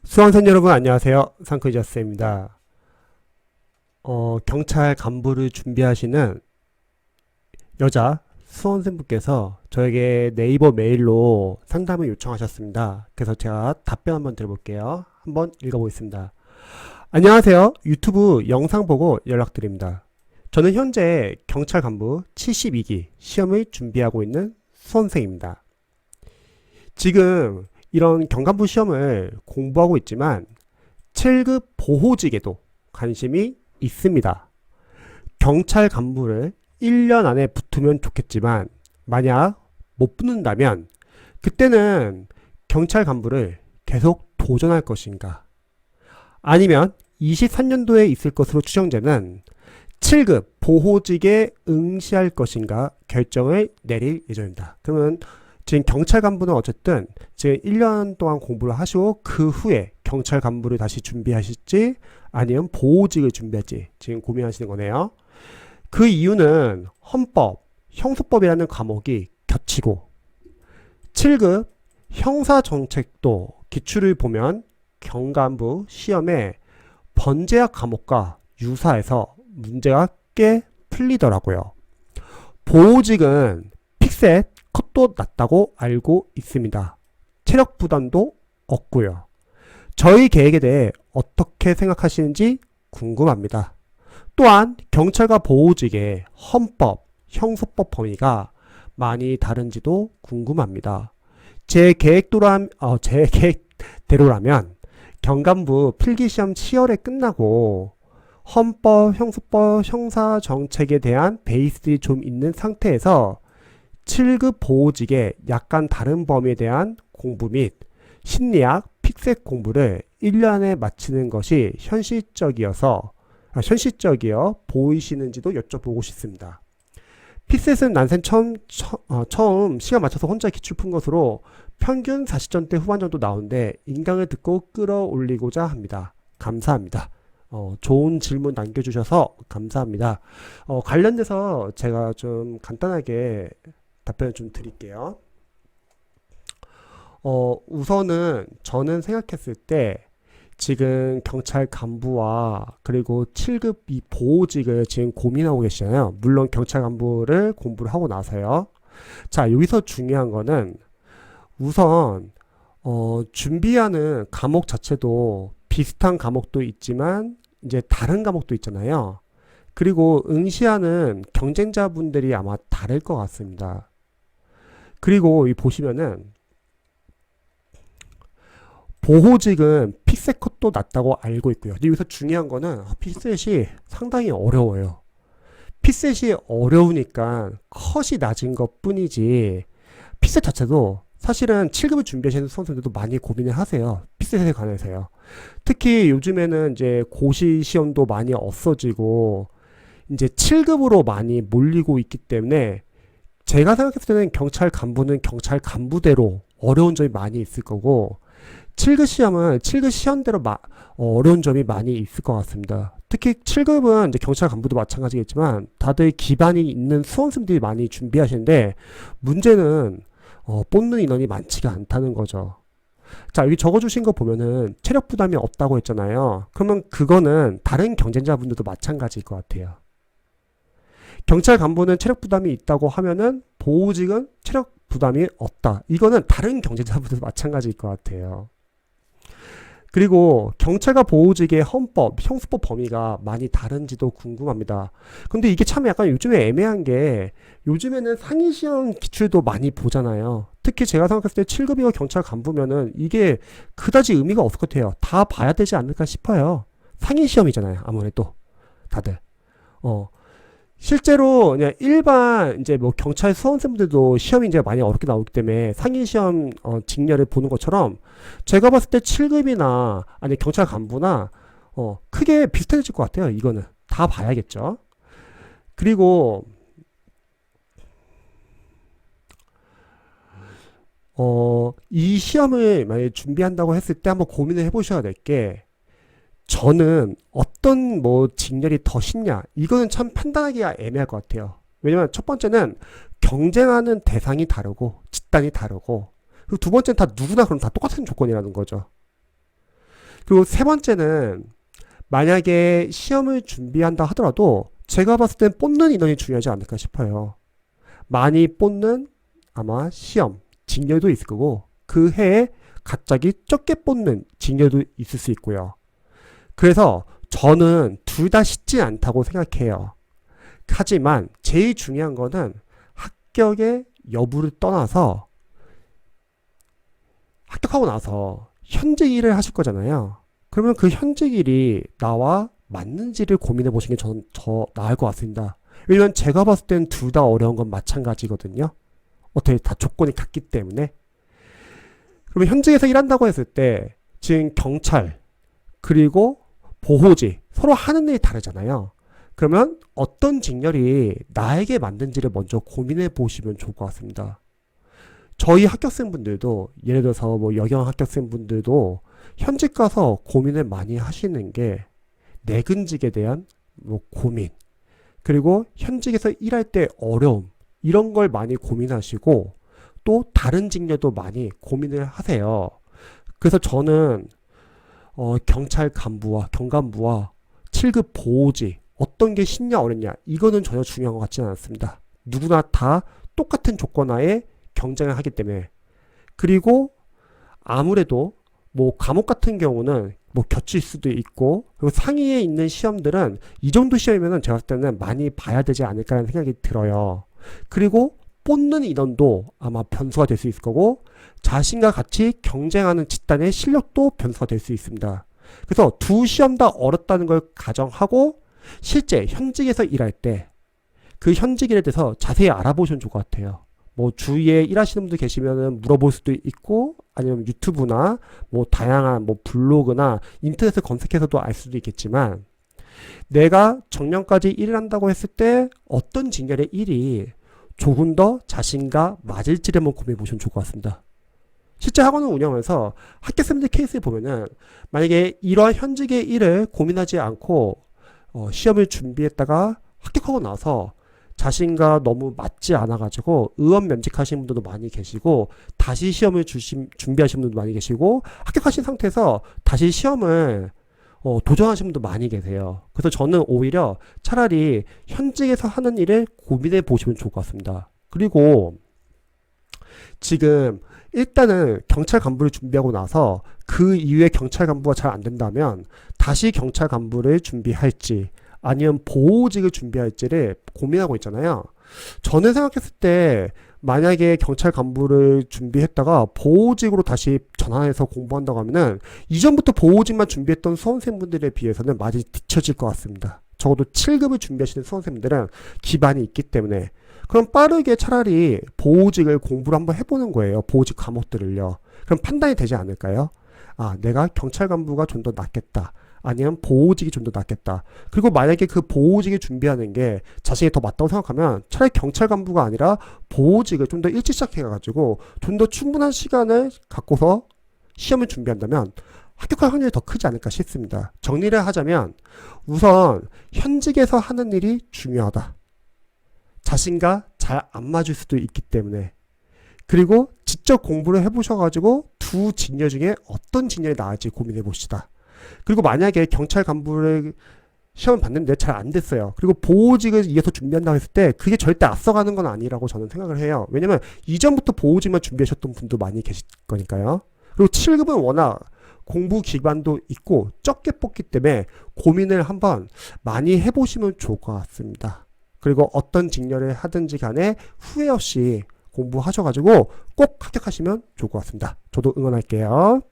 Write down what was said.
수험생 여러분 안녕하세요. 상크이저스입니다. 경찰 간부를 준비하시는 여자 수험생분께서 저에게 네이버 메일로 상담을 요청하셨습니다. 그래서 제가 답변 한번 드려볼게요. 한번 읽어보겠습니다. 안녕하세요. 유튜브 영상 보고 연락드립니다. 저는 현재 경찰 간부 72기 시험을 준비하고 있는 수험생입니다. 지금 이런 경간부 시험을 공부하고 있지만 7급 보호직에도 관심이 있습니다. 경찰 간부를 1년 안에 붙으면 좋겠지만 만약 못 붙는다면 그때는 경찰 간부를 계속 도전할 것인가? 아니면 23년도에 있을 것으로 추정되는 7급 보호직에 응시할 것인가 결정을 내릴 예정입니다. 그러면 지금 경찰 간부는 어쨌든 지금 1년 동안 공부를 하시고 그 후에 경찰 간부를 다시 준비하실지 아니면 보호직을 준비할지 지금 고민하시는 거네요. 그 이유는 헌법, 형사법이라는 과목이 겹치고 7급 형사정책도 기출을 보면 경간부 시험에 번제학 과목과 유사해서 문제가 꽤 풀리더라고요. 보호직은 픽셋 컷도 낮다고 알고 있습니다. 체력 부담도 없고요. 저희 계획에 대해 어떻게 생각하시는지 궁금합니다. 또한 경찰과 보호직의 헌법, 형사법 범위가 많이 다른지도 궁금합니다. 제 계획대로라면 경간부 필기시험 7월에 끝나고 헌법, 형사법, 형사정책에 대한 베이스들이 좀 있는 상태에서 7급 보호직의 약간 다른 범위에 대한 공부 및 심리학, 픽셋 공부를 1년에 마치는 것이 현실적이어 보이시는지도 여쭤보고 싶습니다. 픽셋은 난생 처음 시간 맞춰서 혼자 기출 푼 것으로 평균 40점대 후반 정도 나오는데 인강을 듣고 끌어올리고자 합니다. 감사합니다. 좋은 질문 남겨주셔서 감사합니다. 관련돼서 제가 좀 간단하게 답변을 좀 드릴게요. 우선은 저는 생각했을 때 지금 경찰 간부와 그리고 7급 이 보호직을 지금 고민하고 계시잖아요. 물론 경찰 간부를 공부를 하고 나서요. 자, 여기서 중요한 거는 우선 준비하는 과목 자체도 비슷한 과목도 있지만 이제 다른 과목도 있잖아요. 그리고 응시하는 경쟁자분들이 아마 다를 것 같습니다. 그리고 이 보시면은 보호직은 픽셋 컷도 낮다고 알고 있고요. 근데 여기서 중요한 거는 픽셋이 상당히 어려워요. 픽셋이 어려우니까 컷이 낮은 것 뿐이지 픽셋 자체도 사실은 7급을 준비하시는 수험생들도 많이 고민을 하세요. 픽셋에 관해서요. 특히 요즘에는 이제 고시 시험도 많이 없어지고 이제 7급으로 많이 몰리고 있기 때문에 제가 생각했을 때는 경찰 간부는 경찰 간부대로 어려운 점이 많이 있을 거고 7급 시험은 7급 시험대로 어려운 점이 많이 있을 것 같습니다. 특히 7급은 이제 경찰 간부도 마찬가지겠지만 다들 기반이 있는 수험생들이 많이 준비하시는데 문제는 뽑는 인원이 많지가 않다는 거죠. 자, 여기 적어주신 거 보면은 체력 부담이 없다고 했잖아요. 그러면 그거는 다른 경쟁자분들도 마찬가지일 것 같아요. 경찰 간부는 체력 부담이 있다고 하면은 보호직은 체력 부담이 없다. 이거는 다른 경쟁자분들도 마찬가지일 것 같아요. 그리고 경찰과 보호직의 헌법, 형사법 범위가 많이 다른지도 궁금합니다. 근데 이게 참 약간 요즘에 애매한 게 요즘에는 상위시험 기출도 많이 보잖아요. 특히 제가 생각했을 때 7급이고 경찰 간부면은 이게 그다지 의미가 없을 것 같아요. 다 봐야 되지 않을까 싶어요. 상위시험이잖아요. 아무래도 다들. 실제로 그냥 일반 이제 뭐 경찰 수험생분들도 시험이 이제 많이 어렵게 나오기 때문에 상위 시험 직렬을 보는 것처럼 제가 봤을 때 7급이나 아니 경찰 간부나 크게 비슷해질 것 같아요. 이거는 다 봐야겠죠. 그리고 이 시험을 만약에 준비한다고 했을 때 한번 고민을 해보셔야 될 게 저는 어떤 뭐 직렬이 더 쉽냐 이거는 참 판단하기가 애매할 것 같아요. 왜냐면 첫 번째는 경쟁하는 대상이 다르고 집단이 다르고 그리고 두 번째는 다 누구나 그럼 다 똑같은 조건이라는 거죠. 그리고 세 번째는 만약에 시험을 준비한다 하더라도 제가 봤을 땐 뽑는 인원이 중요하지 않을까 싶어요. 많이 뽑는 아마 시험, 직렬도 있을 거고 그 해에 갑자기 적게 뽑는 직렬도 있을 수 있고요. 그래서 저는 둘 다 쉽지 않다고 생각해요. 하지만 제일 중요한 거는 합격의 여부를 떠나서 합격하고 나서 현직 일을 하실 거잖아요. 그러면 그 현직 일이 나와 맞는지를 고민해 보시는 게 저는 더 나을 것 같습니다. 왜냐면 제가 봤을 땐 둘 다 어려운 건 마찬가지거든요. 어떻게 다 조건이 같기 때문에. 그러면 현직에서 일한다고 했을 때 지금 경찰 그리고 보호직 서로 하는 일이 다르잖아요. 그러면 어떤 직렬이 나에게 맞는지를 먼저 고민해 보시면 좋을 것 같습니다. 저희 합격생분들도 예를 들어서 뭐 여경 합격생분들도 현직 가서 고민을 많이 하시는 게 내근직에 대한 뭐 고민 그리고 현직에서 일할 때 어려움 이런 걸 많이 고민하시고 또 다른 직렬도 많이 고민을 하세요. 그래서 저는 경찰 간부와 경감부와 7급 보호직 어떤 게 쉽냐 어렵냐 이거는 전혀 중요한 것 같지는 않습니다. 누구나 다 똑같은 조건 하에 경쟁을 하기 때문에. 그리고 아무래도 뭐 과목 같은 경우는 뭐 겹칠 수도 있고 그리고 상위에 있는 시험들은 이 정도 시험이면은 제가 봤을 때는 많이 봐야 되지 않을까라는 생각이 들어요. 그리고 뽑는 인원도 아마 변수가 될 수 있을 거고 자신과 같이 경쟁하는 집단의 실력도 변수가 될 수 있습니다. 그래서 두 시험 다 어렵다는 걸 가정하고 실제 현직에서 일할 때 그 현직 일에 대해서 자세히 알아보시면 좋을 것 같아요. 뭐 주위에 일하시는 분들 계시면은 물어볼 수도 있고 아니면 유튜브나 뭐 다양한 뭐 블로그나 인터넷을 검색해서도 알 수도 있겠지만 내가 정년까지 일을 한다고 했을 때 어떤 직렬의 일이 조금 더 자신과 맞을지를 한번 고민해 보시면 좋을 것 같습니다. 실제 학원을 운영하면서 학교생들 케이스에 보면은 만약에 이러한 현직의 일을 고민하지 않고 시험을 준비했다가 합격하고 나서 자신과 너무 맞지 않아가지고 의원 면직하신 분들도 많이 계시고 다시 시험을 준비하신 분들도 많이 계시고 합격하신 상태에서 다시 시험을 도전하신 분도 많이 계세요. 그래서 저는 오히려 차라리 현직에서 하는 일을 고민해 보시면 좋을 것 같습니다. 그리고 지금 일단은 경찰 간부를 준비하고 나서 그 이후에 경찰 간부가 잘 안 된다면 다시 경찰 간부를 준비할지 아니면 보호직을 준비할지를 고민하고 있잖아요. 저는 생각했을 때 만약에 경찰 간부를 준비했다가 보호직으로 다시 전환해서 공부한다고 하면은 이전부터 보호직만 준비했던 수험생분들에 비해서는 많이 뒤처질 것 같습니다. 적어도 7급을 준비하시는 수험생분들은 기반이 있기 때문에 그럼 빠르게 차라리 보호직을 공부를 한번 해보는 거예요. 보호직 과목들을요. 그럼 판단이 되지 않을까요? 아, 내가 경찰 간부가 좀 더 낫겠다. 아니면 보호직이 좀 더 낫겠다. 그리고 만약에 그 보호직을 준비하는 게 자신이 더 맞다고 생각하면 차라리 경찰 간부가 아니라 보호직을 좀 더 일찍 시작해가지고 좀 더 충분한 시간을 갖고서 시험을 준비한다면 합격할 확률이 더 크지 않을까 싶습니다. 정리를 하자면 우선 현직에서 하는 일이 중요하다. 자신과 잘 안 맞을 수도 있기 때문에 그리고 직접 공부를 해보셔가지고 두 직렬 중에 어떤 직렬이 나을지 고민해 봅시다. 그리고 만약에 경찰 간부를 시험을 봤는데 잘 안 됐어요. 그리고 보호직을 이어서 준비한다고 했을 때 그게 절대 앞서가는 건 아니라고 저는 생각을 해요. 왜냐면 이전부터 보호직만 준비하셨던 분도 많이 계실 거니까요. 그리고 7급은 워낙 공부 기반도 있고 적게 뽑기 때문에 고민을 한번 많이 해보시면 좋을 것 같습니다. 그리고 어떤 직렬을 하든지 간에 후회 없이 공부하셔가지고 꼭 합격하시면 좋을 것 같습니다. 저도 응원할게요.